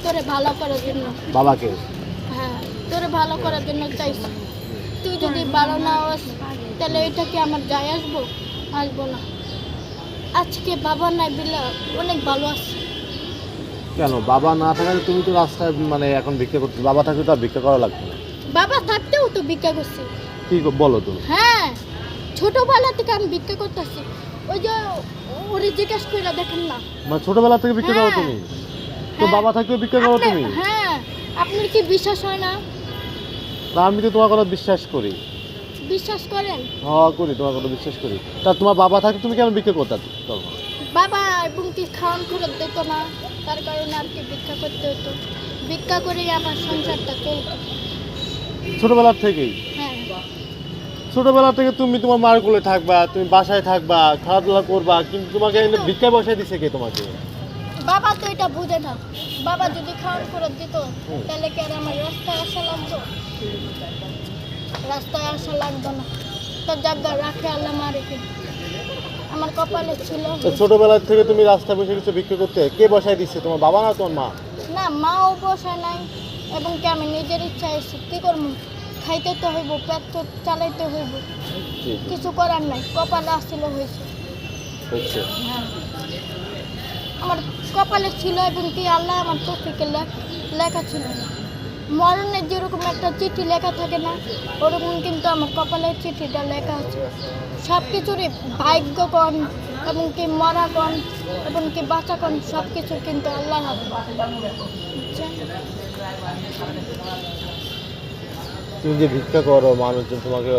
তোরে ভালো করার জন্য। বাবাকে? হ্যাঁ, তোরে ভালো করার জন্য চাইছি। তুই যদি ভালো না হস তাহলে এটা কি আমার যায় আসবো? আসবো না। আজকে বাবা নাই বিলা অনেক ভালো আছে। কেন বাবা না থাকলে তুমি তো রাস্তায় মানে এখন ভিক্ষা করতে, বাবা থাকলে তো আর ভিক্ষা করা লাগবে না। বাবা থাকতেও তো ভিক্ষা করছি। কি বলো তুমি? হ্যাঁ, ছোটবেলা থেকে আমি ভিক্ষা করতেছি। ওই যে ওরে জিজ্ঞেস করে দেখেন না। মানে ছোটবেলা থেকে ভিক্ষা করো হ্যাঁ। তুমি? তো হ্যাঁ। বাবা থাকলেও ভিক্ষা করো তুমি? হ্যাঁ, আপনার কি বিশ্বাস হয় না? না, আমি তো তোমার কথা বিশ্বাস করি। বিশ্বাস করেন? হ্যাঁ করি, তোমার কথা বিশ্বাস করি। তা তোমার বাবা থাকলে তুমি কেন ভিক্ষা করতে তখন? বাবা এবং কি খাওয়ান খরচ দিত না, তার কারণে আর কি ভিক্ষা করতে হতো। ভিক্ষা করেই আমার সংসারটা চলতো। ছোটবেলার থেকেই? হ্যাঁ। ছোটবেলা থেকে তুমি তোমার মার কোলে থাকবা, তুমি বাসায় থাকবা, খেলাধুলা করবা, কিন্তু তোমাকে এনে ভিক্ষা বসায় দিছে কে তোমাকে? বাবা তো এটা বুঝে না। বাবা যদি খাওয়ান খরচ দিত তাহলে কি আর আমার রাস্তায় আসা লাগতো? রাস্তায় আসা লাগতো না। তো জায়গা রাখে আল্লাহ মারেকে আমার কপালে ছিল। তো ছোটবেলা থেকে তুমি রাস্তায় বসে গেছো ভিক্ষা করতে, কে বসায় দিচ্ছে, তোমার বাবা না তোমার মা? না, মাও বসায় নাই এবং কি আমি নিজের ইচ্ছা এসে কী করবো? খাইতে তো হইব, পেট তো চালাইতে হইব, কিছু করার নাই। কপালে আসছিল হয়েছে। হচ্ছে। হ্যাঁ, আমার কপালে ছিল এবং কি আল্লাহ আমার তৌফিকে লেখা ছিল। মরণের যেরকম একটা চিঠি লেখা থাকে না, ওরকম কিন্তু আমার কপালের চিঠিটা লেখা আছে। সব কিছুরই ভাগ্যকণ এবং কি মরাকণ এবং কি বাঁচাকণ সব কিছু কিন্তু আল্লাহর হাতে। বুঝছেন? তুমি যে ভিক্ষা করো, মানুষজন তোমাকে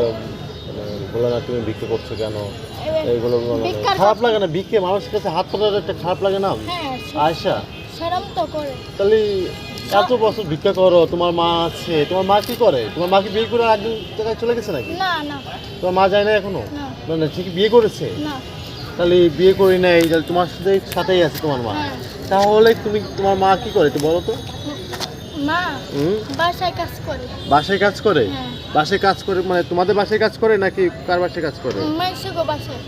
বলে না তুমি ভিক্ষা করছো কেন, এইগুলো ভিক্ষার খারাপ লাগে না? ভিক্ষে মানুষের কাছে হাত পাতাতে একটা খারাপ লাগে না? হ্যাঁ, আয়সা, সেরম তো করে। তাহলে এত বছর ভিক্ষা করো, তোমার মা আছে, তোমার মা কি করে? তোমার মা কি বিয়ে করে একদিন জায়গায় চলে গেছে নাকি? না না তোমার মা যায় না এখনো? না মানে ঠিকই বিয়ে করেছে? না। তাহলে বিয়ে করি নাই, তাহলে তোমার সাথেই আছে তোমার মা। হ্যাঁ। তাহলে তুমি তোমার মা কি করে একটু বলো তো? মা হুম? বাসায় কাজ করে। বাসায় কাজ করে? হ্যাঁ। বাসায় কাজ করে মানে তোমাদের বাসায় কাজ করে নাকি কার বাসায় কাজ করে? মাইসে গো বাসায়।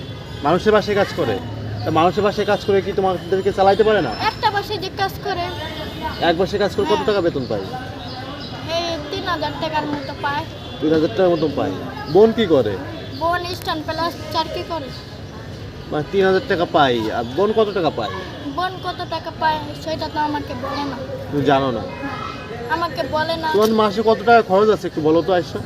মানুষের বাসায় কাজ করে? তা মানুষের বাসায় কাজ করে কি তোমাদেরকে চালাইতে পারে না? একটা বাসায় যে কাজ করে এক বাসায় কাজ করে কত টাকা বেতন পায়? এই 3000 টাকার মতো পায়। 3000 টাকার মতন পায়। বোন কি করে? বোন স্ট্যান্ড প্লাস চাকরি করে। মানে 3000 টাকা পাই, আর বোন কত টাকা পায়? বোন কত টাকা পায় সেটা তো আমাকে বলে না। তুমি জানো না? আমাকে বলে না। তোমার মাসে কত টাকা খরচ আছে একটু বলো তো আয়সা?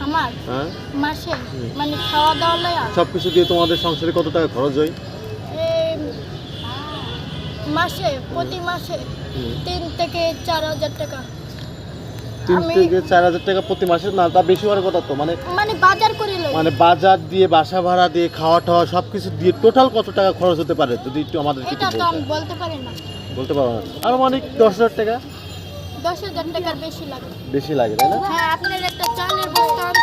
আমার হ্যাঁ, মাসে মানে খাওয়া দাওয়া লয়া সব কিছু দিয়ে তোমাদের সংসারে কত টাকা খরচ হয়? এই মাসে প্রতি মাসে 3 থেকে 4000 টাকা। 3 আমি- থেকে 4000 টাকা প্রতি মাসে? না, তা বেশি হওয়ার কথা তো। মানে মানে বাজার করে লই। মানে বাজার দিয়ে, বাসা ভাড়া দিয়ে, খাওয়া টাওয়া সব কিছু দিয়ে টোটাল কত টাকা খরচ হতে পারে যদি একটু আমাদের কিছু এটা তো আমি বলতে পারি না। বলতে পারো না? আর মানে 10,000 টাকা 10,000 টাকার বেশি লাগে। বেশি লাগে, তাই না? হ্যাঁ, আপনার একটা চালের বস্তা